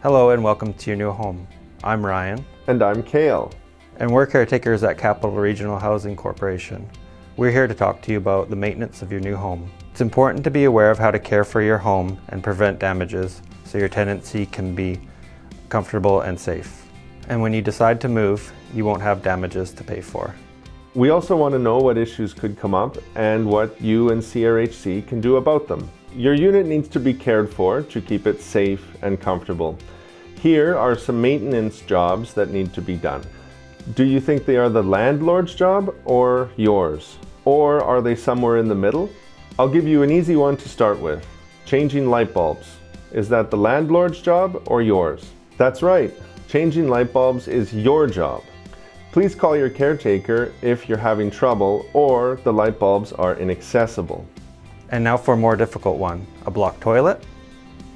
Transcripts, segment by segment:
Hello and welcome to your new home. I'm Ryan. And I'm Kale. And we're caretakers at Capital Regional Housing Corporation. We're here to talk to you about the maintenance of your new home. It's important to be aware of how to care for your home and prevent damages so your tenancy can be comfortable and safe. And when you decide to move, you won't have damages to pay for. We also want to know what issues could come up and what you and CRHC can do about them. Your unit needs to be cared for to keep it safe and comfortable. Here are some maintenance jobs that need to be done. Do you think they are the landlord's job or yours? Or are they somewhere in the middle? I'll give you an easy one to start with. Changing light bulbs. Is that the landlord's job or yours? That's right. Changing light bulbs is your job. Please call your caretaker if you're having trouble or the light bulbs are inaccessible. And now for a more difficult one, a blocked toilet?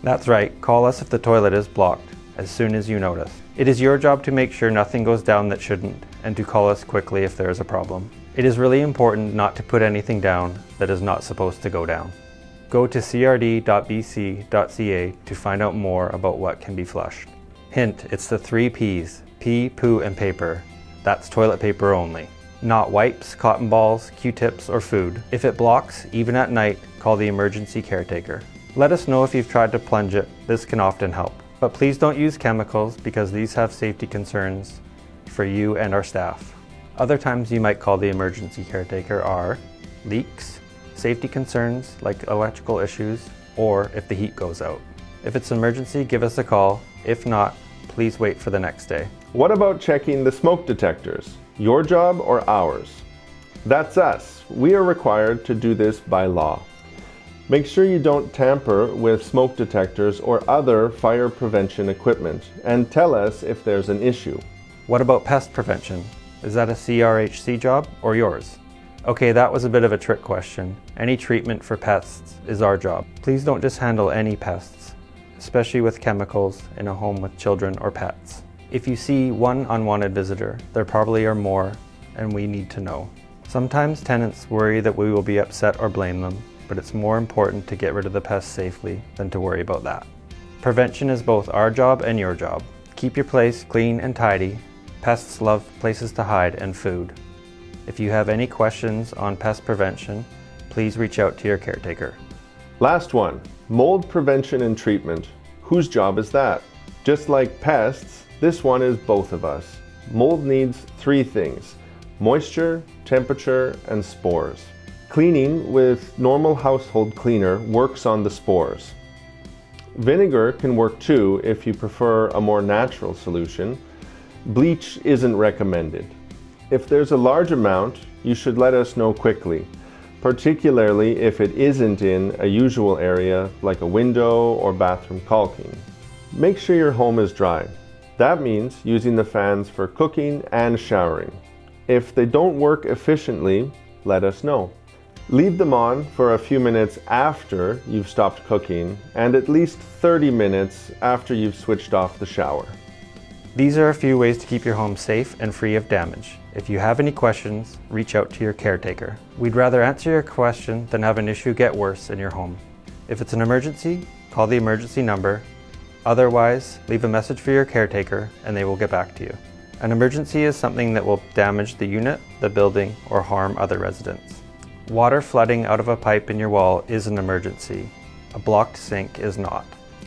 That's right, call us if the toilet is blocked as soon as you notice. It is your job to make sure nothing goes down that shouldn't and to call us quickly if there is a problem. It is really important not to put anything down that is not supposed to go down. Go to crd.bc.ca to find out more about what can be flushed. Hint, it's the 3 P's, pee, poo, and paper. That's toilet paper only. Not wipes, cotton balls, Q-tips, or food. If it blocks, even at night, call the emergency caretaker. Let us know if you've tried to plunge it. This can often help. But please don't use chemicals because these have safety concerns for you and our staff. Other times you might call the emergency caretaker are leaks, safety concerns like electrical issues, or if the heat goes out. If it's an emergency, give us a call. If not, please wait for the next day. What about checking the smoke detectors? Your job or ours? That's us. We are required to do this by law. Make sure you don't tamper with smoke detectors or other fire prevention equipment and tell us if there's an issue. What about pest prevention? Is that a CRHC job or yours? Okay, that was a bit of a trick question. Any treatment for pests is our job. Please don't just handle any pests, especially with chemicals in a home with children or pets. If you see one unwanted visitor, there probably are more, and we need to know. Sometimes tenants worry that we will be upset or blame them, but it's more important to get rid of the pests safely than to worry about that. Prevention is both our job and your job. Keep your place clean and tidy. Pests love places to hide and food. If you have any questions on pest prevention, please reach out to your caretaker. Last one, mold prevention and treatment. Whose job is that? Just like pests, this one is both of us. Mold needs 3 things: moisture, temperature, and spores. Cleaning with normal household cleaner works on the spores. Vinegar can work too if you prefer a more natural solution. Bleach isn't recommended. If there's a large amount, you should let us know quickly, particularly if it isn't in a usual area like a window or bathroom caulking. Make sure your home is dry. That means using the fans for cooking and showering. If they don't work efficiently, let us know. Leave them on for a few minutes after you've stopped cooking and at least 30 minutes after you've switched off the shower. These are a few ways to keep your home safe and free of damage. If you have any questions, reach out to your caretaker. We'd rather answer your question than have an issue get worse in your home. If it's an emergency, call the emergency number. Otherwise, leave a message for your caretaker and they will get back to you. An emergency is something that will damage the unit, the building, or harm other residents. Water flooding out of a pipe in your wall is an emergency. A blocked sink is not.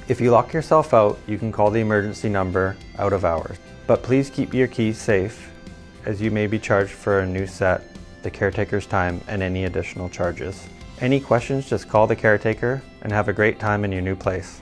If you lock yourself out, you can call the emergency number out of hours. But please keep your keys safe, as you may be charged for a new set, the caretaker's time, and any additional charges. Any questions, just call the caretaker and have a great time in your new place.